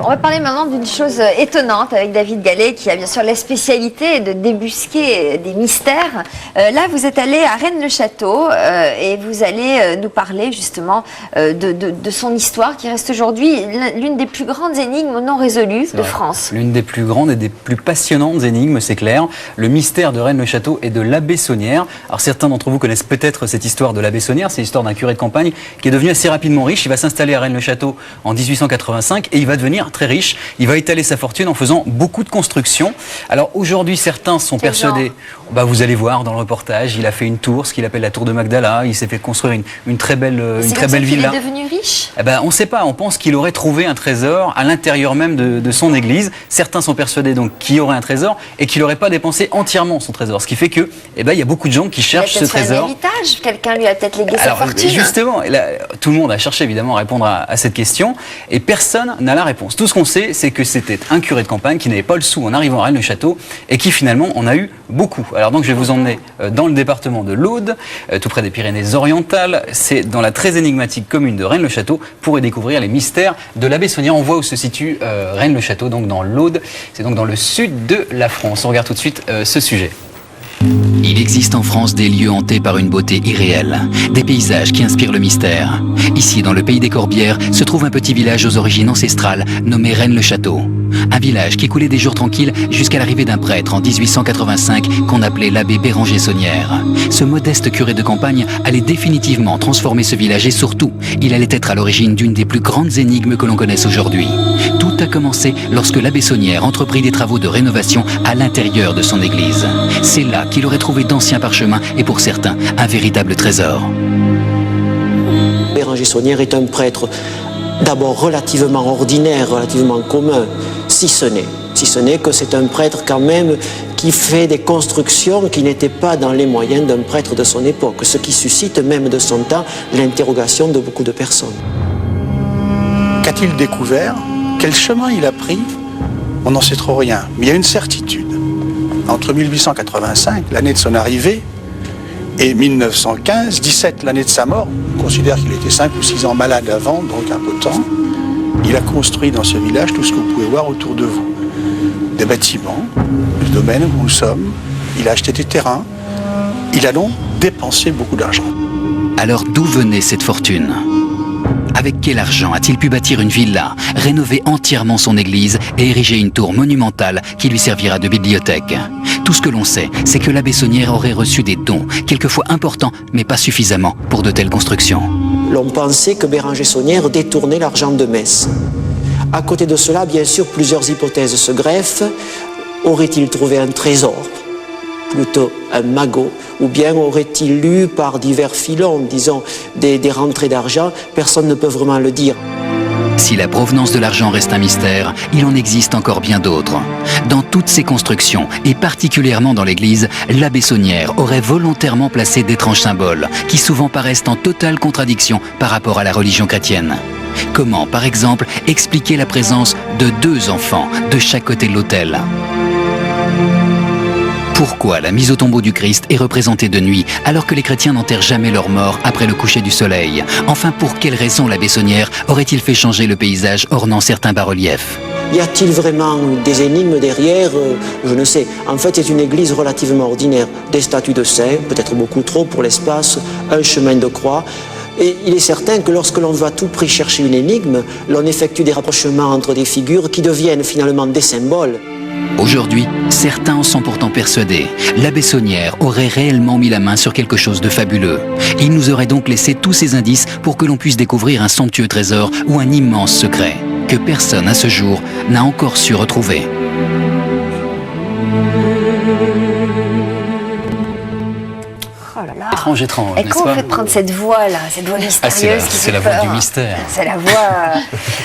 On va parler maintenant d'une chose étonnante avec David Gallet qui a bien sûr la spécialité de débusquer des mystères. Là, vous êtes allé à Rennes-le-Château et vous allez nous parler justement de son histoire qui reste aujourd'hui l'une des plus grandes énigmes non résolues de France. L'une des plus grandes et des plus passionnantes énigmes, c'est clair. Le mystère de Rennes-le-Château et de l'abbé Saunière. Alors certains d'entre vous connaissent peut-être cette histoire de l'abbé Saunière. C'est l'histoire d'un curé de campagne qui est devenu assez rapidement riche. Il va s'installer à Rennes-le-Château en 1885 et il va devenir très riche. Il va étaler sa fortune en faisant beaucoup de constructions. Alors aujourd'hui, certains sont persuadés, vous allez voir dans le reportage, il a fait une tour, ce qu'il appelle la tour de Magdala. Il s'est fait construire une très belle villa. Il est devenu riche ? On ne sait pas. On pense qu'il aurait trouvé un trésor à l'intérieur même de son église. Certains sont persuadés donc qu'il y aurait un trésor et qu'il n'aurait pas dépensé entièrement son trésor. Ce qui fait que, il y a beaucoup de gens qui cherchent ce trésor. Un héritage, quelqu'un lui a peut-être légué sa fortune. Justement, là, tout le monde a cherché évidemment à répondre à cette question et personne n'a la réponse. Tout ce qu'on sait, c'est que c'était un curé de campagne qui n'avait pas le sou en arrivant à Rennes-le-Château et qui finalement en a eu beaucoup. Alors donc je vais vous emmener dans le département de l'Aude, tout près des Pyrénées-Orientales. C'est dans la très énigmatique commune de Rennes-le-Château pour y découvrir les mystères de l'abbé Saunière. On voit où se situe Rennes-le-Château, donc dans l'Aude. C'est donc dans le sud de la France. On regarde tout de suite ce sujet. Il existe en France des lieux hantés par une beauté irréelle, des paysages qui inspirent le mystère. Ici, dans le pays des Corbières, se trouve un petit village aux origines ancestrales nommé Rennes-le-Château. Un village qui coulait des jours tranquilles jusqu'à l'arrivée d'un prêtre en 1885 qu'on appelait l'abbé Béranger Saunière. Ce modeste curé de campagne allait définitivement transformer ce village et surtout, il allait être à l'origine d'une des plus grandes énigmes que l'on connaisse aujourd'hui. Tout a commencé lorsque l'abbé Saunière entreprit des travaux de rénovation à l'intérieur de son église. C'est là qu'il aurait trouvé d'anciens parchemins et pour certains, un véritable trésor. Béranger Saunière est un prêtre d'abord relativement ordinaire, relativement commun, si ce n'est que c'est un prêtre quand même qui fait des constructions qui n'étaient pas dans les moyens d'un prêtre de son époque, ce qui suscite même de son temps l'interrogation de beaucoup de personnes. Qu'a-t-il découvert? Quel chemin il a pris? On n'en sait trop rien, mais il y a une certitude. Entre 1885, l'année de son arrivée, et 1915, 17, l'année de sa mort, on considère qu'il était 5 ou 6 ans malade avant, donc impotent. Il a construit dans ce village tout ce que vous pouvez voir autour de vous. Des bâtiments, le domaine où nous sommes, il a acheté des terrains, il a donc dépensé beaucoup d'argent. Alors d'où venait cette fortune ? Avec quel argent a-t-il pu bâtir une villa, rénover entièrement son église et ériger une tour monumentale qui lui servira de bibliothèque? Tout ce que l'on sait, c'est que l'abbé Saunière aurait reçu des dons, quelquefois importants, mais pas suffisamment pour de telles constructions. L'on pensait que Béranger Saunière détournait l'argent de Metz. À côté de cela, bien sûr, plusieurs hypothèses se greffent. Aurait-il trouvé un trésor, plutôt un magot, ou bien aurait-il lu par divers filons, disons, des rentrées d'argent? Personne ne peut vraiment le dire. Si la provenance de l'argent reste un mystère, il en existe encore bien d'autres. Dans toutes ces constructions, et particulièrement dans l'église, l'abbé Saunière aurait volontairement placé d'étranges symboles, qui souvent paraissent en totale contradiction par rapport à la religion chrétienne. Comment, par exemple, expliquer la présence de 2 enfants de chaque côté de l'autel ? Pourquoi la mise au tombeau du Christ est représentée de nuit alors que les chrétiens n'enterrent jamais leurs morts après le coucher du soleil? Enfin, pour quelle raison l'abbé Saunière aurait-il fait changer le paysage ornant certains bas-reliefs? Y a-t-il vraiment des énigmes derrière? Je ne sais. En fait, c'est une église relativement ordinaire. Des statues de saints, peut-être beaucoup trop pour l'espace, un chemin de croix. Et il est certain que lorsque l'on va à tout prix chercher une énigme, l'on effectue des rapprochements entre des figures qui deviennent finalement des symboles. Aujourd'hui, certains en sont pourtant persuadés. L'abbé Saunière aurait réellement mis la main sur quelque chose de fabuleux. Il nous aurait donc laissé tous ces indices pour que l'on puisse découvrir un somptueux trésor ou un immense secret que personne à ce jour n'a encore su retrouver. Oh là là. Étrange, Et n'est-ce comment pas? vous faites prendre cette voix-là, cette voix mystérieuse qui c'est fait la voix peur. du mystère. C'est la voix...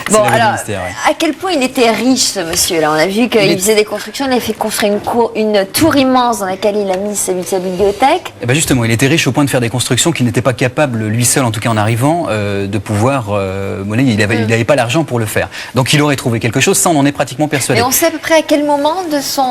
C'est la voix du mystère, ouais. À quel point il était riche, ce monsieur-là? On a vu qu'il faisait des constructions, il a fait construire une tour immense dans laquelle il a mis sa bibliothèque. Et justement, il était riche au point de faire des constructions qu'il n'était pas capable, lui seul en tout cas en arrivant, de pouvoir monnaie. Il n'avait pas l'argent pour le faire. Donc il aurait trouvé quelque chose, ça on en est pratiquement persuadé. Et on sait à peu près à quel moment de son...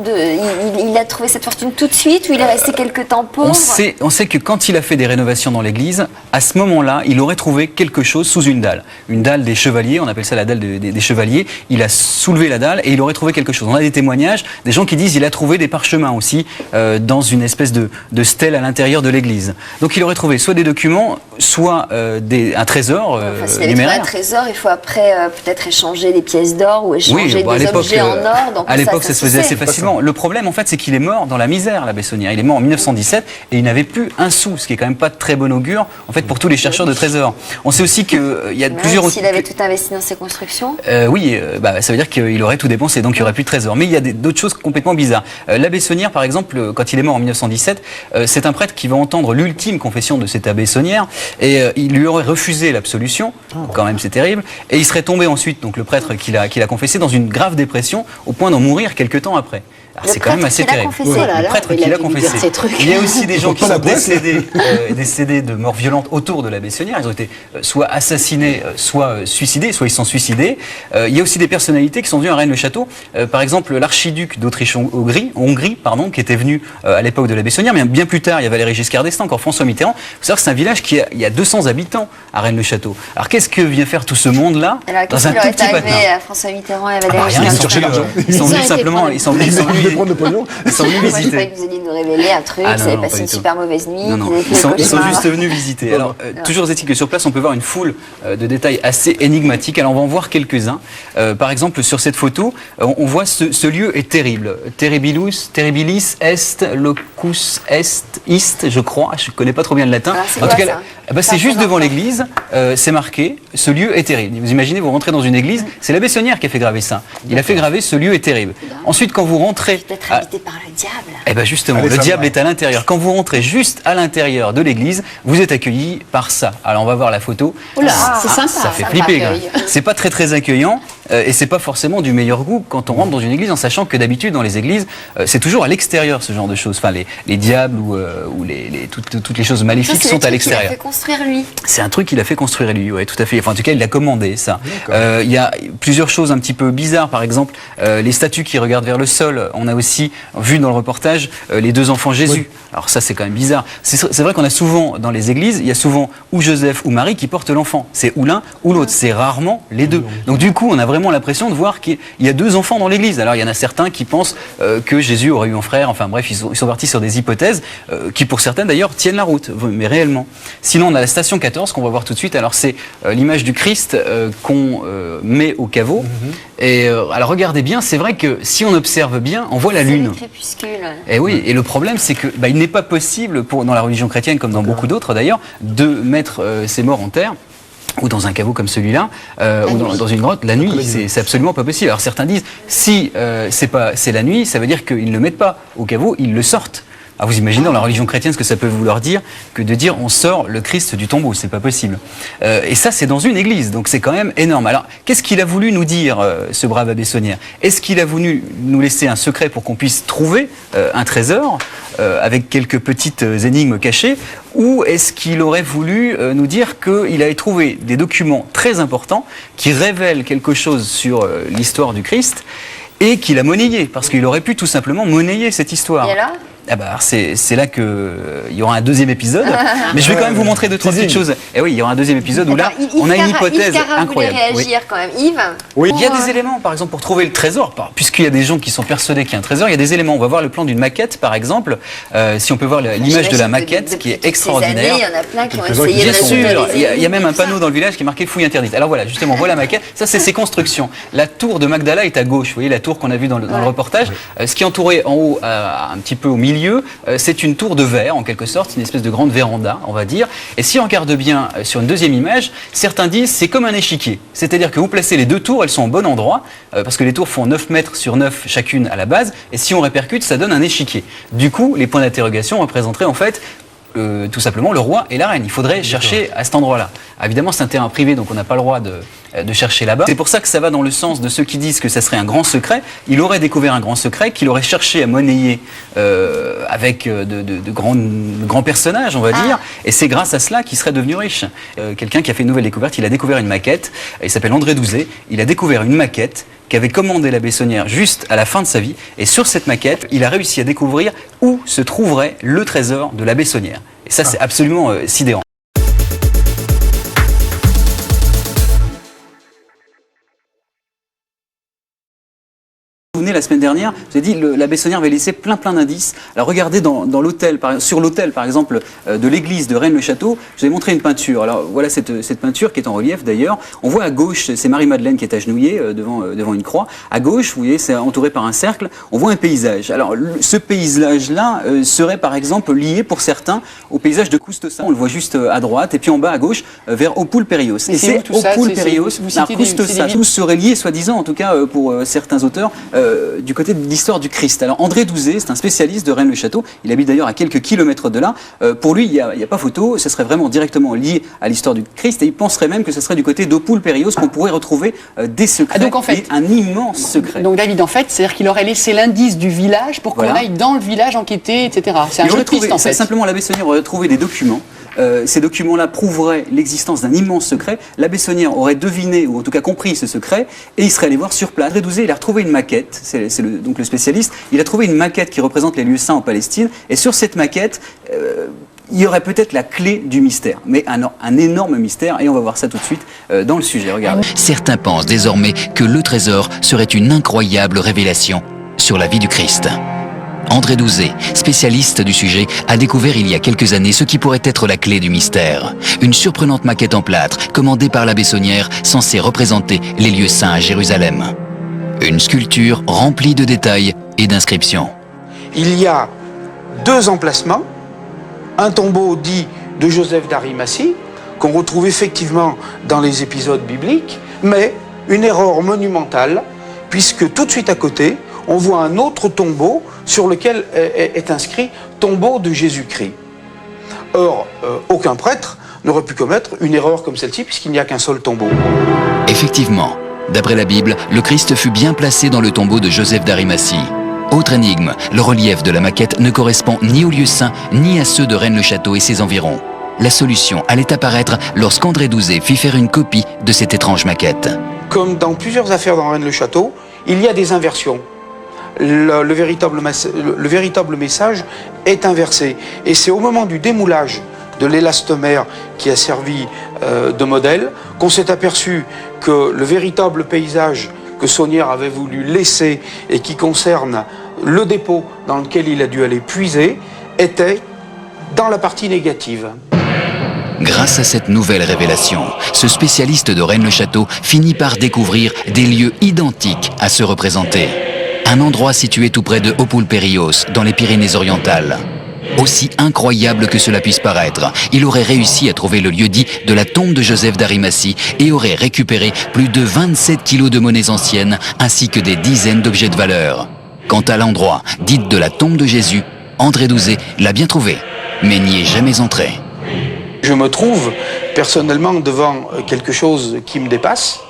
il a trouvé cette fortune tout de suite ou il est resté quelques temps pauvre? On sait on sait que quand il a fait des rénovations dans l'église, à ce moment-là, il aurait trouvé quelque chose sous une dalle. Une dalle des chevaliers, on appelle ça la dalle des chevaliers. Il a soulevé la dalle et il aurait trouvé quelque chose. On a des témoignages, des gens qui disent qu'il a trouvé des parchemins aussi dans une espèce de stèle à l'intérieur de l'église. Donc il aurait trouvé soit des documents, soit un trésor S'il avait trouvé numéraire. un trésor, il faut après peut-être échanger des pièces d'or ou échanger des objets en or. Donc à l'époque, ça se faisait assez facilement. Le problème, en fait, c'est qu'il est mort dans la misère, l'abbé Saunière. Il est mort en 1917 et il n'avait plus un sou, ce qui est quand même pas de très bon augure, en fait, pour tous les chercheurs de trésors. On sait aussi qu'il y a plusieurs... S'il avait tout investi dans ses constructions. Oui, ça veut dire qu'il aurait tout dépensé, donc il n'y aurait plus de trésor. Mais il y a d'autres choses complètement bizarres. L'abbé Saunière, par exemple, quand il est mort en 1917, c'est un prêtre qui va entendre l'ultime confession de cet abbé Saunière et il lui aurait refusé l'absolution. Quand même, c'est terrible. Et il serait tombé ensuite, donc le prêtre qui l'a confessé, dans une grave dépression, au point d'en mourir quelques temps après. Alors, c'est quand même assez terrible. Le prêtre qui l'a confessé. Il y a aussi des gens qui sont décédés de mort violente autour de l'abbé Saunière. Ils ont été soit assassinés, soit suicidés, soit ils sont suicidés. Il y a aussi des personnalités qui sont venues à Rennes-le-Château. Par exemple, l'archiduc d'Autriche-Hongrie, qui était venu à l'époque de l'abbé Saunière, mais bien plus tard, il y a Valéry Giscard d'Estaing, encore François Mitterrand. Il faut savoir que c'est un village il y a 200 habitants à Rennes-le-Château. Alors qu'est-ce que vient faire tout ce monde-là dans un tout petit patelin? François Mitterrand et Valéry Giscard d'Estaing. Ils sont venus simplement, ils sont venus visiter. Moi, je croyais que vous alliez nous révéler un truc, vous avez passé une super mauvaise nuit. Non, ils sont juste venus visiter. Alors, toujours est-il que sur place, on peut voir une foule de détails assez énigmatiques. Alors, on va en voir quelques-uns. Par exemple, sur cette photo, on voit ce lieu est terrible. Terribilis est, locus est, je crois. Je ne connais pas trop bien le latin. En tout cas, c'est juste devant l'église, c'est marqué, ce lieu est terrible. Vous imaginez, vous rentrez dans une église, c'est l'abbé Saunière qui a fait graver ça. Il a fait graver ce lieu est terrible. Ensuite, quand vous rentrez... Peut-être habité par le diable. Eh bien justement, le diable est à l'intérieur. Quand vous rentrez juste à l'intérieur de l'église, vous êtes accueilli par ça. Alors on va voir la photo. Oula, c'est sympa. Ça fait flipper. C'est pas très accueillant et c'est pas forcément du meilleur goût quand on rentre dans une église, en sachant que d'habitude dans les églises, c'est toujours à l'extérieur ce genre de choses. Enfin, les diables ou toutes les choses maléfiques sont à l'extérieur. Il a fait construire lui. C'est un truc qu'il a fait construire lui, oui, tout à fait. Enfin, en tout cas, il l'a commandé, ça. Il y a plusieurs choses un petit peu bizarres. Par exemple, les statues qui regardent vers le sol. On a aussi vu dans le reportage les deux enfants Jésus. Oui. Alors ça, c'est quand même bizarre. C'est vrai qu'on a souvent, dans les églises, il y a souvent ou Joseph ou Marie qui portent l'enfant. C'est ou l'un ou l'autre. C'est rarement les deux. Donc du coup, on a vraiment l'impression de voir qu'il y a deux enfants dans l'église. Alors il y en a certains qui pensent que Jésus aurait eu un frère. Enfin bref, ils sont partis sur des hypothèses qui, pour certaines d'ailleurs, tiennent la route. Mais réellement. Sinon, on a la station 14 qu'on va voir tout de suite. Alors c'est l'image du Christ qu'on met au caveau. Et alors regardez bien, c'est vrai que si on observe bien, on voit la lune. Et oui, et le problème c'est que il n'est pas possible dans la religion chrétienne comme dans beaucoup d'autres d'ailleurs de mettre ses morts en terre ou dans un caveau comme celui-là, ou dans une grotte, la nuit, c'est absolument pas possible. Alors certains disent, si c'est la nuit, ça veut dire qu'ils ne le mettent pas au caveau, ils le sortent. Alors vous imaginez dans la religion chrétienne ce que ça peut vouloir dire que de dire on sort le Christ du tombeau, c'est pas possible. Et ça c'est dans une église, donc c'est quand même énorme. Alors qu'est-ce qu'il a voulu nous dire ce brave abbé Saunière? Est-ce qu'il a voulu nous laisser un secret pour qu'on puisse trouver un trésor avec quelques petites énigmes cachées, ou est-ce qu'il aurait voulu nous dire qu'il avait trouvé des documents très importants qui révèlent quelque chose sur l'histoire du Christ et qu'il a monnayé, parce qu'il aurait pu tout simplement monnayer cette histoire. Et alors ? C'est là qu'il y aura un deuxième épisode, mais je vais quand même vous montrer deux, trois petites choses. Et oui, il y aura un deuxième épisode où là, on a une hypothèse incroyable. Yves réagir quand même. Yves, oui. Il y a des éléments, par exemple, pour trouver le trésor, puisqu'il y a des gens qui sont persuadés qu'il y a un trésor, il y a des éléments. On va voir le plan d'une maquette, par exemple, si on peut voir l'image de la maquette, qui est extraordinaire. Il y en a plein qui ont essayé de bien sûr, il y a même un panneau dans le village qui est marqué fouille interdite. Alors voilà, justement, on voit la maquette. Ça, c'est ses constructions. La tour de Magdala est à gauche. Vous voyez la tour qu'on a vue dans le reportage. Ce qui est entouré en haut, un petit peu au milieu, c'est une tour de verre en quelque sorte, une espèce de grande véranda on va dire, et si on regarde bien sur une deuxième image, certains disent c'est comme un échiquier, c'est-à-dire que vous placez les deux tours, elles sont au bon endroit, parce que les tours font 9 mètres sur 9 chacune à la base, et si on répercute ça donne un échiquier. Du coup les points d'interrogation représenteraient en fait tout simplement le roi et la reine. Il faudrait chercher à cet endroit-là. Évidemment, c'est un terrain privé, donc on n'a pas le droit de chercher là-bas. C'est pour ça que ça va dans le sens de ceux qui disent que ça serait un grand secret. Il aurait découvert un grand secret qu'il aurait cherché à monnayer avec de grands personnages, on va dire. Et c'est grâce à cela qu'il serait devenu riche. Quelqu'un qui a fait une nouvelle découverte, il a découvert une maquette. Il s'appelle André Douzet. Il a découvert une maquette qu'avait commandé la Bessonnière juste à la fin de sa vie. Et sur cette maquette, il a réussi à découvrir où se trouverait le trésor de la Bessonnière. Et ça, c'est absolument sidérant. Vous vous souvenez, la semaine dernière, je vous ai dit la Bessonnière avait laissé plein d'indices. Alors regardez sur l'autel par exemple de l'église de Rennes-le-Château, je vous ai montré une peinture. Alors voilà cette peinture qui est en relief d'ailleurs. On voit à gauche, c'est Marie-Madeleine qui est agenouillée devant une croix. À gauche, vous voyez, c'est entouré par un cercle. On voit un paysage. Alors ce paysage-là serait par exemple lié pour certains au paysage de Custosa. On le voit juste à droite et puis en bas à gauche vers Oppoul-Périos. Et c'est Oppoul-Périos, Custosa. Tout serait lié, soi-disant, en tout cas pour certains auteurs, du côté de l'histoire du Christ. Alors André Douzet, c'est un spécialiste de Rennes-le-Château, il habite d'ailleurs à quelques kilomètres de là. Pour lui, il n'y a pas photo, ce serait vraiment directement lié à l'histoire du Christ et il penserait même que ce serait du côté d'Oppoul-Périos qu'on pourrait retrouver des secrets, donc en fait, et un immense secret. Donc David, en fait, c'est-à-dire qu'il aurait laissé l'indice du village pour qu'on aille dans le village enquêter, etc. C'est un jeu de piste en fait. Simplement, la Bessonnière aurait trouvé des documents. Ces documents-là prouveraient l'existence d'un immense secret. La Bessonnière aurait deviné, ou en tout cas compris ce secret, et il serait allé voir sur place. André Douzet, il a retrouvé une maquette, donc le spécialiste, il a trouvé une maquette qui représente les lieux saints en Palestine, et sur cette maquette, il y aurait peut-être la clé du mystère, mais un énorme mystère, et on va voir ça tout de suite dans le sujet. Regardez. Certains pensent désormais que le trésor serait une incroyable révélation sur la vie du Christ. André Douzet, spécialiste du sujet, a découvert il y a quelques années ce qui pourrait être la clé du mystère. Une surprenante maquette en plâtre, commandée par la Bessonnière, censée représenter les lieux saints à Jérusalem. Une sculpture remplie de détails et d'inscriptions. Il y a deux emplacements, un tombeau dit de Joseph d'Arimathie, qu'on retrouve effectivement dans les épisodes bibliques, mais une erreur monumentale, puisque tout de suite à côté, on voit un autre tombeau sur lequel est inscrit « tombeau de Jésus-Christ ». Or, aucun prêtre n'aurait pu commettre une erreur comme celle-ci puisqu'il n'y a qu'un seul tombeau. Effectivement, d'après la Bible, le Christ fut bien placé dans le tombeau de Joseph d'Arimathie. Autre énigme, le relief de la maquette ne correspond ni aux lieux saints ni à ceux de Rennes-le-Château et ses environs. La solution allait apparaître lorsqu'André Douzet fit faire une copie de cette étrange maquette. Comme dans plusieurs affaires dans Rennes-le-Château, il y a des inversions. Le véritable message est inversé. Et c'est au moment du démoulage de l'élastomère qui a servi de modèle qu'on s'est aperçu que le véritable paysage que Saunière avait voulu laisser et qui concerne le dépôt dans lequel il a dû aller puiser était dans la partie négative. Grâce à cette nouvelle révélation, ce spécialiste de Rennes-le-Château finit par découvrir des lieux identiques à se représenter. Un endroit situé tout près de Oppoul-Périos, dans les Pyrénées-Orientales. Aussi incroyable que cela puisse paraître, il aurait réussi à trouver le lieu-dit de la tombe de Joseph d'Arimathie et aurait récupéré plus de 27 kilos de monnaies anciennes ainsi que des dizaines d'objets de valeur. Quant à l'endroit dit de la tombe de Jésus, André Douzet l'a bien trouvé, mais n'y est jamais entré. Je me trouve personnellement devant quelque chose qui me dépasse.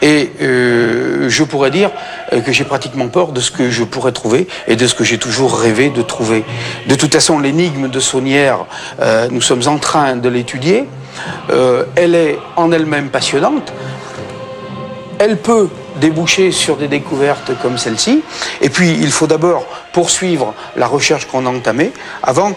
Et je pourrais dire que j'ai pratiquement peur de ce que je pourrais trouver et de ce que j'ai toujours rêvé de trouver. De toute façon, l'énigme de Saunière, nous sommes en train de l'étudier. Elle est en elle-même passionnante. Elle peut déboucher sur des découvertes comme celle-ci. Et puis, il faut d'abord poursuivre la recherche qu'on a entamée avant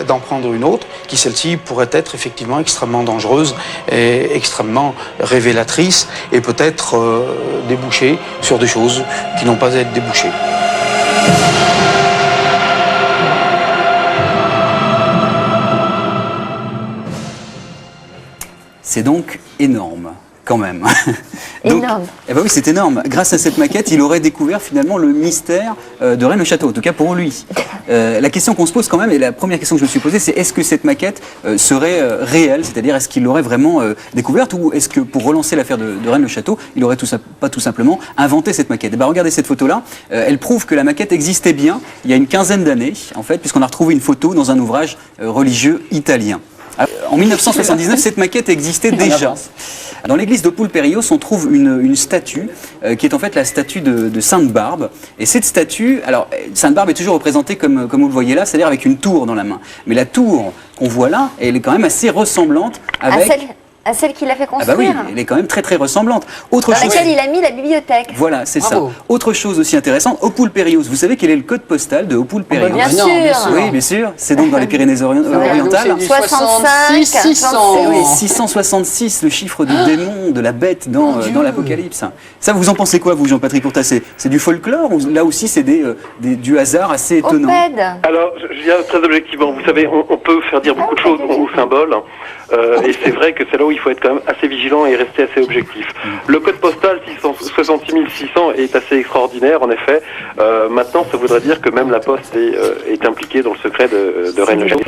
d'en prendre une autre, qui celle-ci pourrait être effectivement extrêmement dangereuse et extrêmement révélatrice et peut-être déboucher sur des choses qui n'ont pas à être débouchées. C'est donc énorme. Quand même. Donc, énorme. Eh ben oui, c'est énorme. Grâce à cette maquette, il aurait découvert finalement le mystère de Rennes-le-Château, en tout cas pour lui. La question qu'on se pose quand même, et la première question que je me suis posée, c'est est-ce que cette maquette serait réelle, c'est-à-dire est-ce qu'il l'aurait vraiment découverte, ou est-ce que pour relancer l'affaire de Rennes-le-Château, il aurait pas tout simplement inventé cette maquette. Eh ben, regardez cette photo-là, elle prouve que la maquette existait bien il y a une quinzaine d'années, en fait, puisqu'on a retrouvé une photo dans un ouvrage religieux italien. Alors, en 1979, cette maquette existait déjà. Dans l'église d'Oppoul-Périos, on trouve une statue qui est en fait la statue de Sainte Barbe. Et cette statue, alors Sainte Barbe est toujours représentée comme vous le voyez là, c'est-à-dire avec une tour dans la main. Mais la tour qu'on voit là, elle est quand même assez ressemblante avec... À celle qu'il a fait Ah bah construire. oui, elle est quand même très très ressemblante. Autre Dans chose... laquelle il a mis la bibliothèque. Voilà, c'est ça. Bravo. Autre chose aussi intéressante, Oppoul-Périos. Vous savez quel est le code postal de Oppoul-Périos? Bien Non, sûr. bien sûr. Oui, bien sûr. C'est donc dans les Pyrénées-Orientales. Donc, c'est du 65, 600. Et oui, 666, le chiffre du démon, de la bête dans l'Apocalypse. Ça, vous en pensez quoi, vous, Jean-Patrick Courtas? C'est du folklore ou là aussi c'est du hasard assez étonnant? Opède. Alors, je viens très objectivement. Vous savez, on peut faire dire beaucoup de choses aux symboles. Et c'est vrai que c'est là où il faut être quand même assez vigilant et rester assez objectif. Le code postal 66 600 est assez extraordinaire, en effet. Maintenant, ça voudrait dire que même la Poste est impliquée dans le secret de Rennes le Château.